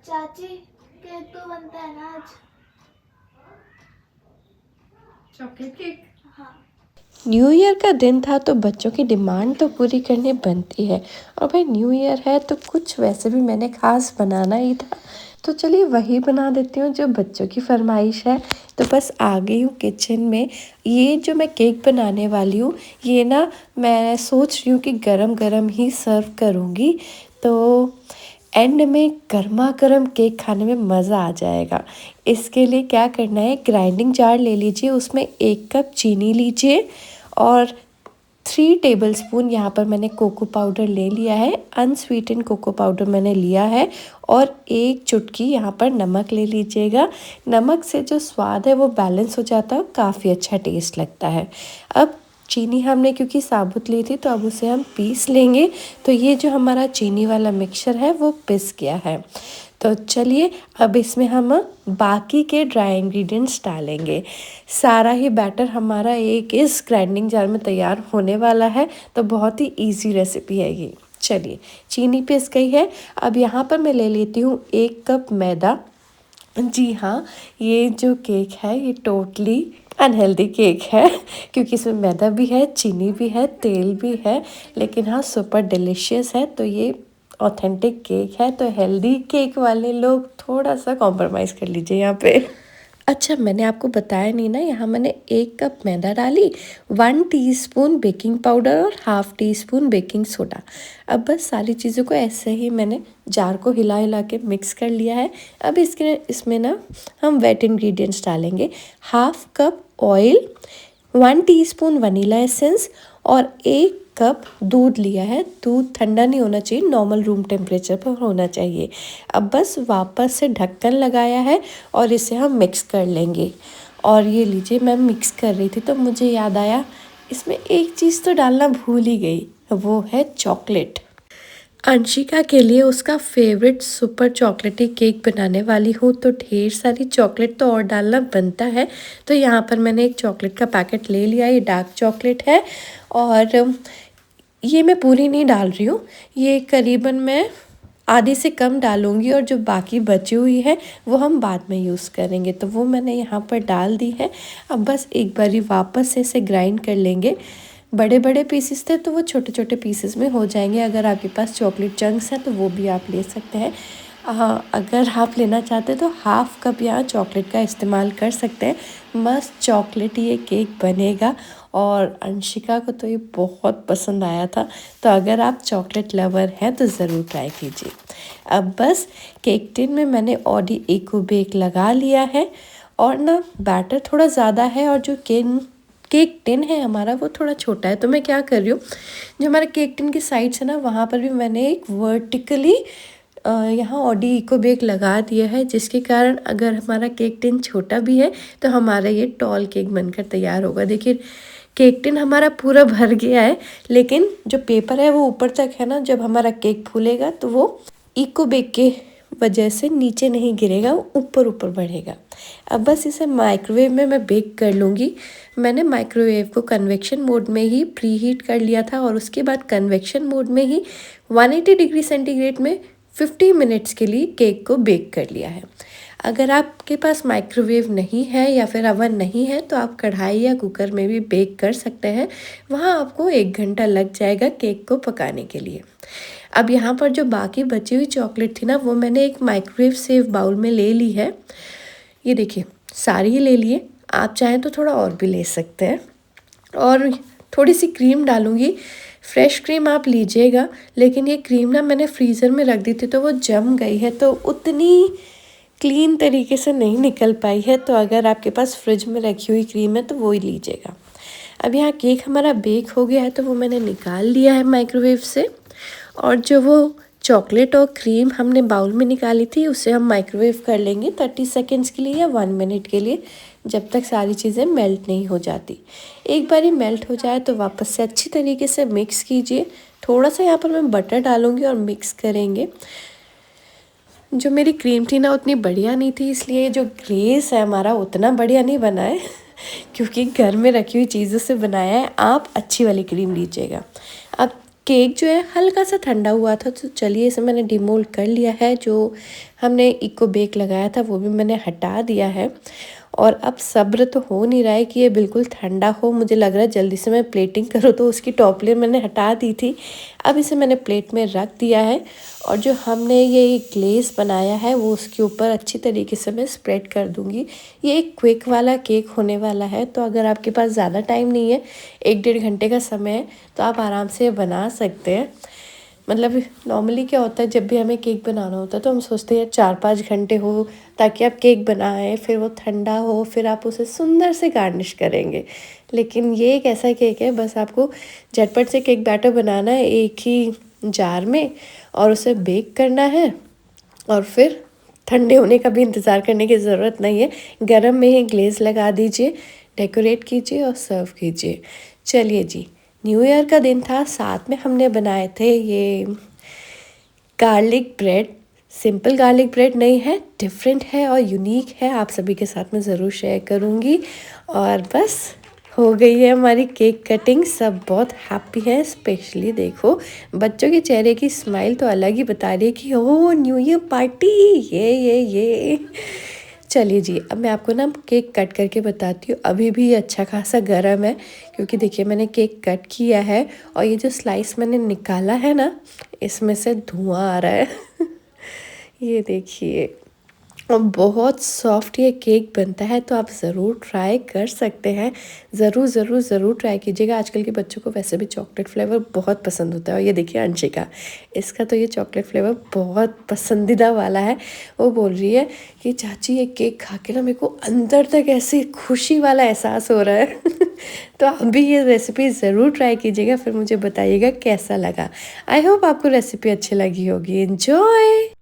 चाची केक तो बनता है ना आज। Chocolate cake. हाँ। न्यू ईयर का दिन था तो बच्चों की डिमांड तो पूरी करनी बनती है। और भाई न्यू ईयर है तो कुछ वैसे भी मैंने खास बनाना ही था, तो चलिए वही बना देती हूँ जो बच्चों की फरमाइश है। तो बस आ गई हूँ किचन में। ये जो मैं केक बनाने वाली हूँ ये ना मैं सोच रही हूँ कि गरम गरम ही सर्व करूँगी, तो एंड में गर्मा गर्म केक खाने में मज़ा आ जाएगा। इसके लिए क्या करना है, ग्राइंडिंग जार ले लीजिए, उसमें 1 कप चीनी लीजिए और 3 टेबलस्पून यहाँ पर मैंने कोको पाउडर ले लिया है, अनस्वीटेंड कोको पाउडर मैंने लिया है। और 1 चुटकी यहाँ पर नमक ले लीजिएगा। नमक से जो स्वाद है वो बैलेंस हो जाता है, काफ़ी अच्छा टेस्ट लगता है। अब चीनी हमने क्योंकि साबुत ली थी तो अब उसे हम पीस लेंगे। तो ये जो हमारा चीनी वाला मिक्सचर है वो पिस गया है। तो चलिए अब इसमें हम बाकी के ड्राई इंग्रेडिएंट्स डालेंगे। सारा ही बैटर हमारा एक इस ग्राइंडिंग जार में तैयार होने वाला है, तो बहुत ही इजी रेसिपी है ये। चलिए चीनी पिस गई है। अब यहाँ पर मैं ले लेती हूँ 1 कप मैदा। जी हाँ, ये जो केक है ये टोटली अनहेल्दी केक है क्योंकि इसमें मैदा भी है, चीनी भी है, तेल भी है, लेकिन हाँ सुपर डिलीशियस है। तो ये ऑथेंटिक केक है, तो हेल्दी केक वाले लोग थोड़ा सा कॉम्प्रोमाइज़ कर लीजिए यहाँ पे। अच्छा मैंने आपको बताया नहीं ना, यहाँ मैंने 1 कप मैदा डाली, 1 टीस्पून बेकिंग पाउडर और half tea spoon baking soda. अब बस सारी चीज़ों को ऐसे ही मैंने जार को हिला हिला के मिक्स कर लिया है। अब इसमें ना हम वेट इंग्रेडिएंट्स डालेंगे। 1/2 cup oil, 1 teaspoon vanilla essence और 1 कप दूध लिया है। दूध ठंडा नहीं होना चाहिए, नॉर्मल रूम टेम्परेचर पर होना चाहिए। अब बस वापस से ढक्कन लगाया है और इसे हम मिक्स कर लेंगे। और ये लीजिए मैं मिक्स कर रही थी तो मुझे याद आया इसमें एक चीज़ तो डालना भूल ही गई, वो है चॉकलेट। अंशिका के लिए उसका फेवरेट सुपर चॉकलेटी केक बनाने वाली हूँ, तो ढेर सारी चॉकलेट तो और डालना बनता है। तो यहाँ पर मैंने एक चॉकलेट का पैकेट ले लिया, ये डार्क चॉकलेट है और ये मैं पूरी नहीं डाल रही हूँ, ये करीबन मैं आधी से कम डालूँगी और जो बाकी बची हुई है वो हम बाद में यूज़ करेंगे। तो वो मैंने यहाँ पर डाल दी है। अब बस एक बारी वापस से इसे ग्राइंड कर लेंगे। बड़े बड़े पीसेस थे तो वो छोटे छोटे पीसेस में हो जाएंगे। अगर आपके पास चॉकलेट चंक्स हैं तो वो भी आप ले सकते हैं। हाँ, अगर आप लेना चाहते हैं तो 1/2 कप यहाँ चॉकलेट का इस्तेमाल कर सकते हैं। मस्त चॉकलेट ये केक बनेगा और अंशिका को तो ये बहुत पसंद आया था। तो अगर आप चॉकलेट लवर हैं तो ज़रूर ट्राई कीजिए। अब बस केक टिन में मैंने ऑडी इको बेक लगा लिया है और ना बैटर थोड़ा ज़्यादा है और जो केक टिन है हमारा वो थोड़ा छोटा है। तो मैं क्या कर रही हूँ, जो हमारा केक टिन की साइड्स है ना वहाँ पर भी मैंने एक वर्टिकली यहाँ ऑडी इको बेक लगा दिया है, जिसके कारण अगर हमारा केक टिन छोटा भी है तो हमारा ये टॉल केक बनकर तैयार होगा। देखिए केक टिन हमारा पूरा भर गया है, लेकिन जो पेपर है वो ऊपर तक है ना। जब हमारा केक फूलेगा तो वो इको बेक के वजह से नीचे नहीं गिरेगा, वो ऊपर ऊपर बढ़ेगा। अब बस इसे माइक्रोवेव में मैं बेक कर लूँगी। मैंने माइक्रोवेव को कन्वेक्शन मोड में ही प्री हीट कर लिया था और उसके बाद कन्वेक्शन मोड में ही 180 डिग्री सेंटीग्रेड में 50 मिनट्स के लिए केक को बेक कर लिया है। अगर आपके पास माइक्रोवेव नहीं है या फिर अवन नहीं है तो आप कढ़ाई या कुकर में भी बेक कर सकते हैं। वहाँ आपको 1 घंटा लग जाएगा केक को पकाने के लिए। अब यहाँ पर जो बाकी बची हुई चॉकलेट थी ना वो मैंने एक माइक्रोवेव सेफ बाउल में ले ली है। ये देखिए सारी ही ले लिए, आप चाहें तो थोड़ा और भी ले सकते हैं। और थोड़ी सी क्रीम डालूँगी, फ्रेश क्रीम आप लीजिएगा, लेकिन ये क्रीम ना मैंने फ्रीज़र में रख दी थी तो वो जम गई है, तो उतनी क्लीन तरीके से नहीं निकल पाई है। तो अगर आपके पास फ्रिज में रखी हुई क्रीम है तो वो ही लीजिएगा। अब यहाँ केक हमारा बेक हो गया है तो वो मैंने निकाल लिया है माइक्रोवेव से। और जो वो चॉकलेट और क्रीम हमने बाउल में निकाली थी उसे हम माइक्रोवेव कर लेंगे 30 सेकेंड्स के लिए या 1 मिनट के लिए, जब तक सारी चीज़ें मेल्ट नहीं हो जाती। एक बार ही मेल्ट हो जाए तो वापस से अच्छी तरीके से मिक्स कीजिए। थोड़ा सा यहाँ पर मैं बटर डालूँगी और मिक्स करेंगे। जो मेरी क्रीम थी ना उतनी बढ़िया नहीं थी, इसलिए जो ग्लेस है हमारा उतना बढ़िया नहीं बना है क्योंकि घर में रखी हुई चीज़ों से बनाया है। आप अच्छी वाली क्रीम लीजिएगा। अब केक जो है हल्का सा ठंडा हुआ था, तो चलिए इसे मैंने डिमोल्ड कर लिया है। जो हमने इको बेक लगाया था वो भी मैंने हटा दिया है। और अब सब्र तो हो नहीं रहा है कि ये बिल्कुल ठंडा हो। मुझे लग रहा है जल्दी से मैं प्लेटिंग करूँ, तो उसकी टॉप लेयर मैंने हटा दी थी। अब इसे मैंने प्लेट में रख दिया है और जो हमने ये ग्लेज़ बनाया है वो उसके ऊपर अच्छी तरीके से मैं स्प्रेड कर दूँगी। ये एक क्विक वाला केक होने वाला है, तो अगर आपके पास ज़्यादा टाइम नहीं है, 1-1.5 घंटे का समय है, तो आप आराम से बना सकते हैं। मतलब नॉर्मली क्या होता है, जब भी हमें केक बनाना होता है तो हम सोचते हैं 4-5 घंटे हो ताकि आप केक बनाएं, फिर वो ठंडा हो, फिर आप उसे सुंदर से गार्निश करेंगे। लेकिन ये एक ऐसा केक है, बस आपको झटपट से केक बैटर बनाना है एक ही जार में और उसे बेक करना है और फिर ठंडे होने का भी इंतज़ार करने की ज़रूरत नहीं है। गरम में ही ग्लेज़ लगा दीजिए, डेकोरेट कीजिए और सर्व कीजिए। चलिए जी, न्यू ईयर का दिन था, साथ में हमने बनाए थे ये garlic bread. Simple garlic bread नहीं है, डिफरेंट है और यूनिक है, आप सभी के साथ में ज़रूर शेयर करूँगी। और बस हो गई है हमारी केक कटिंग, सब बहुत हैप्पी हैं। स्पेशली देखो बच्चों के चेहरे की स्माइल तो अलग ही बता रही है कि ओ न्यू ईयर पार्टी, ये। चलिए जी, अब मैं आपको ना केक कट करके बताती हूँ। अभी भी ये अच्छा खासा गर्म है, क्योंकि देखिए मैंने केक कट किया है और ये जो स्लाइस मैंने निकाला है ना, इसमें से धुआं आ रहा है। ये देखिए, और बहुत सॉफ्ट ये केक बनता है, तो आप ज़रूर ट्राई कर सकते हैं। ज़रूर ट्राई कीजिएगा। आजकल के बच्चों को वैसे भी चॉकलेट फ्लेवर बहुत पसंद होता है, और ये देखिए अंशिका, इसका तो ये चॉकलेट फ्लेवर बहुत पसंदीदा वाला है। वो बोल रही है कि चाची ये केक खा के ना मेरे को अंदर तक ऐसी खुशी वाला एहसास हो रहा है। तो आप भी ये रेसिपी ज़रूर ट्राई कीजिएगा, फिर मुझे बताइएगा कैसा लगा। आई होप आपको रेसिपी अच्छी लगी होगी। एंजॉय।